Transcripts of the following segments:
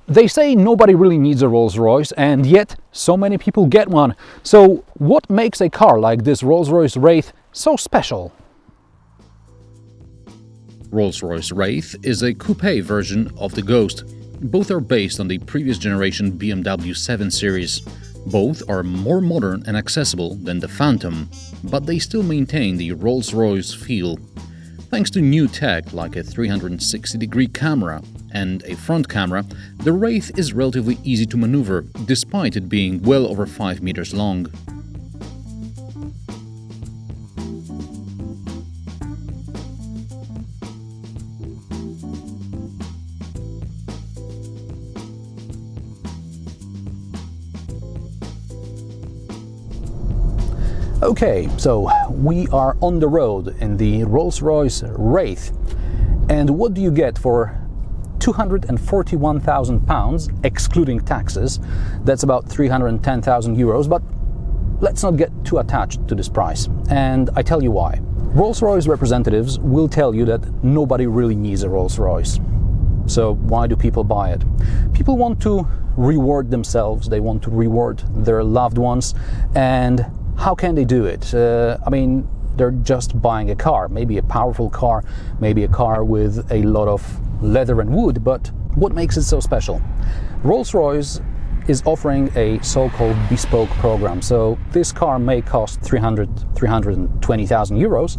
They say nobody really needs a Rolls-Royce, and yet so many people get one. So what makes a car like this Rolls-Royce Wraith so special? Rolls-Royce Wraith is a coupe version of the Ghost. Both are based on the previous generation BMW 7 Series. Both are more modern and accessible than the Phantom, but they still maintain the Rolls-Royce feel. Thanks to new tech like a 360-degree camera and a front camera, the Wraith is relatively easy to maneuver, despite it being well over 5 meters long. Okay, so we are on the road in the Rolls-Royce Wraith, and what do you get for £241,000 excluding taxes? That's about 310,000 euros, but let's not get too attached to this price, and I tell you why. Rolls-Royce representatives will tell you that nobody really needs a Rolls-Royce. So why do people buy it? People want to reward themselves, they want to reward their loved ones, and how can they do it? I mean, they're just buying a car, maybe a powerful car, maybe a car with a lot of leather and wood, but what makes it so special? Rolls-Royce is offering a so-called Bespoke program. So this car may cost 320,000 euros,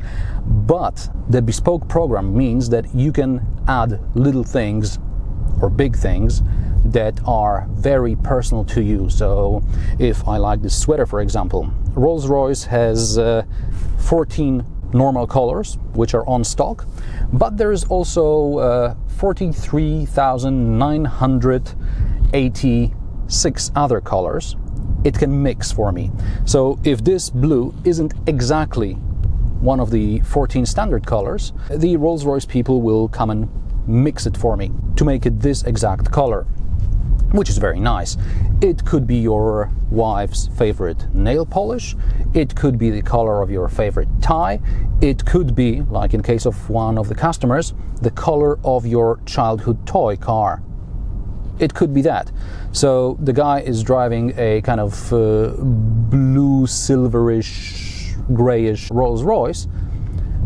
but the Bespoke program means that you can add little things or big things that are very personal to you. So if I like this sweater, for example, Rolls-Royce has 14 normal colors which are on stock, but there is also 43,986 other colors it can mix for me. So if this blue isn't exactly one of the 14 standard colors, the Rolls-Royce people will come and mix it for me to make it this exact color, which is very nice. It could be your wife's favorite nail polish, it could be the color of your favorite tie, it could be, like in case of one of the customers, the color of your childhood toy car. It could be that. So the guy is driving a kind of blue, silverish, grayish Rolls-Royce,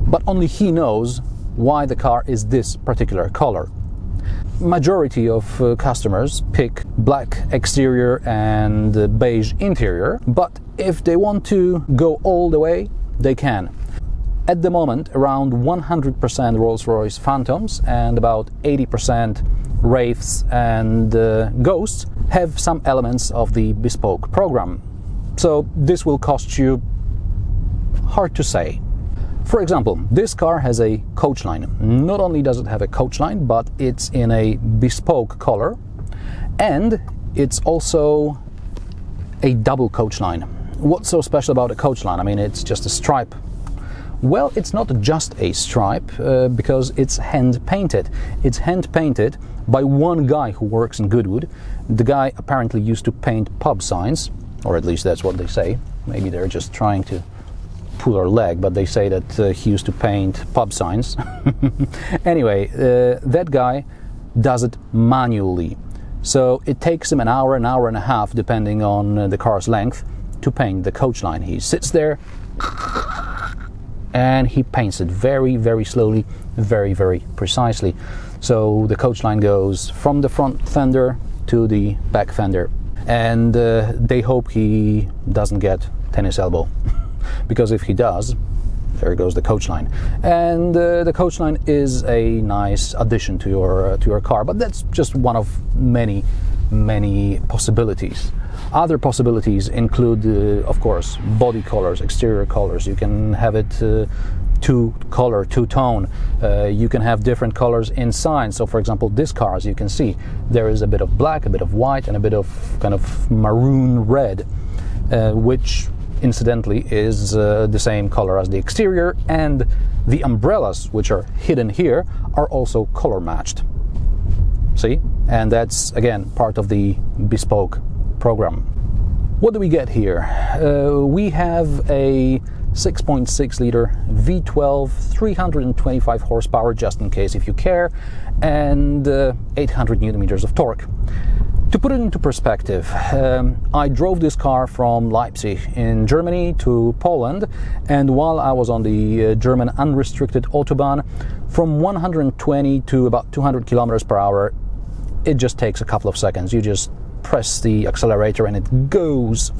but only he knows why the car is this particular color. Majority of customers pick black exterior and beige interior, but if they want to go all the way, they can. At the moment, around 100% Rolls-Royce Phantoms and about 80% Wraiths and Ghosts have some elements of the Bespoke program. So this will cost you, hard to say. For example, this car has a coach line. Not only does it have a coach line, but it's in a bespoke color, and it's also a double coach line. What's so special about a coach line? I mean, it's just a stripe. Well, it's not just a stripe because it's hand painted. It's hand painted by one guy who works in Goodwood. The guy apparently used to paint pub signs, or at least that's what they say. Maybe they're just trying to pull our leg, but they say that he used to paint pub signs. Anyway, that guy does it manually. So it takes him an hour and a half, depending on the car's length, to paint the coach line. He sits there and he paints it very, very slowly, very, very precisely. So the coach line goes from the front fender to the back fender. And they hope he doesn't get tennis elbow. Because if he does, there goes the coach line, and the coach line is a nice addition to your car. But that's just one of many possibilities. Other possibilities include, of course, body colors, exterior colors. You can have it two-color, two-tone. You can have different colors inside. So, for example, this car, as you can see, there is a bit of black, a bit of white, and a bit of kind of maroon red, which incidentally is the same color as the exterior, and the umbrellas which are hidden here are also color matched. See? And that's again part of the Bespoke program. What do we get here? We have a 6.6 liter V12, 325 horsepower just in case if you care, and 800 newton meters of torque. To put it into perspective, I drove this car from Leipzig in Germany to Poland, and while I was on the German unrestricted Autobahn, from 120 to about 200 kilometers per hour, it just takes a couple of seconds. You just press the accelerator and it goes.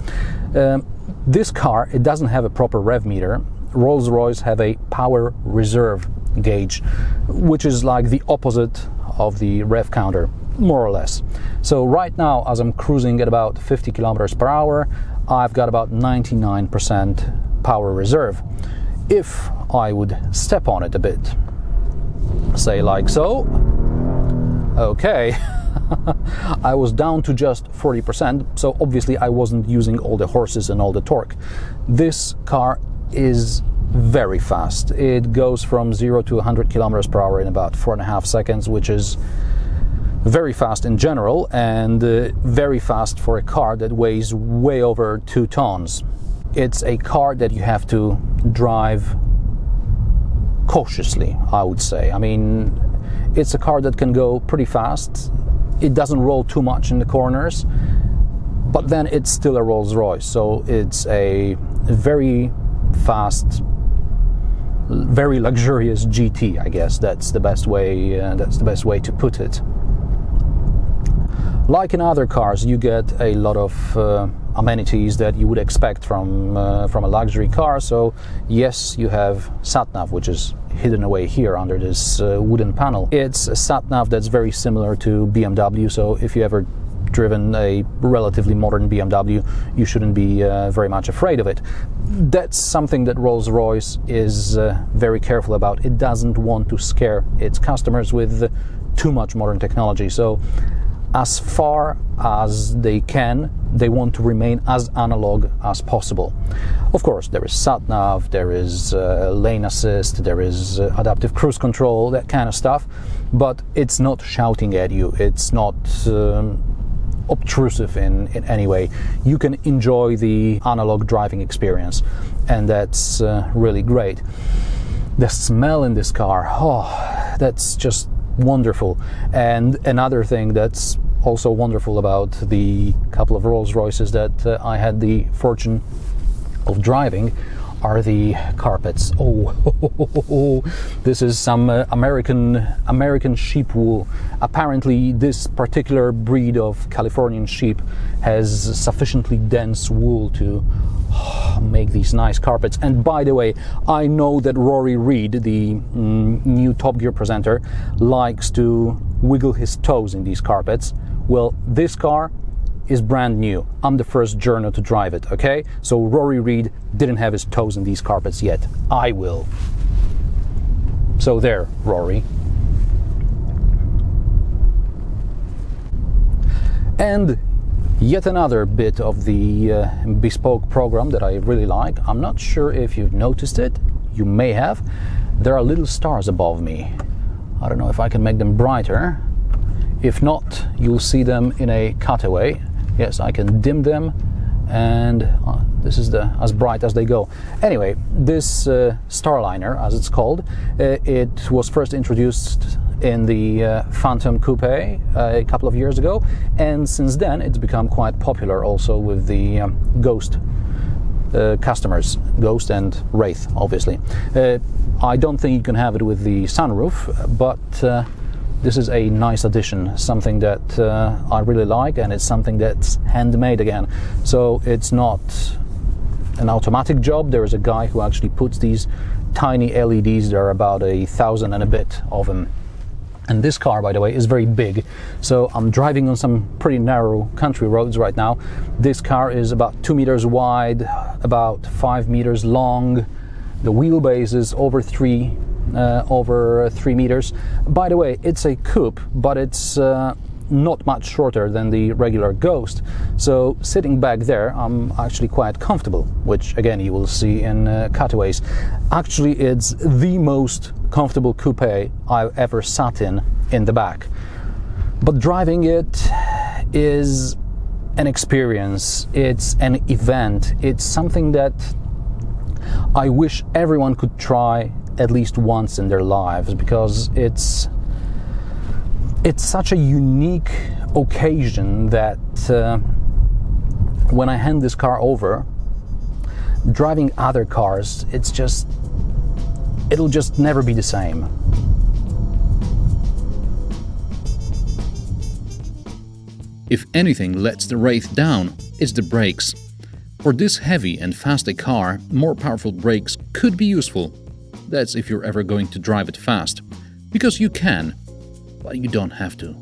This car, it doesn't have a proper rev meter. Rolls-Royce have a power reserve gauge, which is like the opposite of the rev counter, more or less. So right now, as I'm cruising at about 50 kilometers per hour, I've got about 99% power reserve. If I would step on it a bit, say like so, okay, I was down to just 40%, so obviously I wasn't using all the horses and all the torque. This car is very fast. It goes from 0 to 100 kilometers per hour in about 4.5 seconds, which is very fast in general, and very fast for a car that weighs way over 2 tons. It's a car that you have to drive cautiously, I would say. I mean, it's a car that can go pretty fast. It doesn't roll too much in the corners, but then it's still a Rolls-Royce, so it's a very fast, very luxurious GT, I guess. That's the best way. To put it. Like in other cars, you get a lot of amenities that you would expect from a luxury car. So yes, you have sat-nav, which is hidden away here under this wooden panel. It's a sat-nav that's very similar to BMW, so if you ever driven a relatively modern BMW, you shouldn't be very much afraid of it. That's something that Rolls-Royce is very careful about. It doesn't want to scare its customers with too much modern technology. So as far as they can, they want to remain as analog as possible. Of course, there is sat-nav, there is lane assist, there is adaptive cruise control, that kind of stuff, but it's not shouting at you, it's not obtrusive in any way. You can enjoy the analog driving experience, and that's really great. The smell in this car, oh, that's just wonderful. And another thing that's also wonderful about the couple of Rolls-Royces that I had the fortune of driving are the carpets. Oh, this is some American sheep wool. Apparently this particular breed of Californian sheep has sufficiently dense wool to make these nice carpets. And by the way, I know that Rory Reid, the new Top Gear presenter, likes to wiggle his toes in these carpets. Well, this car is brand new. I'm the first journo to drive it, okay? So Rory Reid didn't have his toes in these carpets yet. I will. So there, Rory. And yet another bit of the Bespoke program that I really like. I'm not sure if you've noticed it. You may have. There are little stars above me. I don't know if I can make them brighter. If not, you'll see them in a cutaway. Yes, I can dim them, and this is as bright as they go. Anyway, this Starliner, as it's called, it was first introduced in the Phantom coupe a couple of years ago, and since then it's become quite popular also with the Ghost customers, Ghost and Wraith, obviously. I don't think you can have it with the sunroof, but this is a nice addition, something that I really like, and it's something that's handmade again. So it's not an automatic job. There is a guy who actually puts these tiny LEDs. There are about 1,000 and a bit of them. And this car, by the way, is very big. So I'm driving on some pretty narrow country roads right now. This car is about 2 meters wide, about 5 meters long. The wheelbase is over 3 meters. By the way, it's a coupe, but it's not much shorter than the regular Ghost. So sitting back there, I'm actually quite comfortable, which again you will see in cutaways. Actually, it's the most comfortable coupe I've ever sat in the back. But driving it is an experience. It's an event. It's something that I wish everyone could try at least once in their lives, because it's such a unique occasion that when I hand this car over, driving other cars, it'll just never be the same. If anything lets the Wraith down, it's the brakes. For this heavy and fast a car, more powerful brakes could be useful. That's if you're ever going to drive it fast. Because you can, but you don't have to.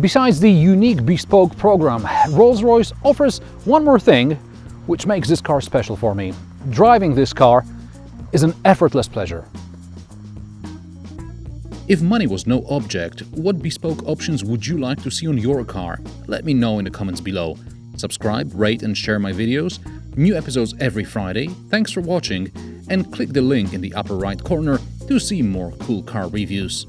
Besides the unique Bespoke program, Rolls-Royce offers one more thing which makes this car special for me. Driving this car is an effortless pleasure. If money was no object, what bespoke options would you like to see on your car? Let me know in the comments below. Subscribe, rate and share my videos. New episodes every Friday. Thanks for watching, and click the link in the upper right corner to see more cool car reviews.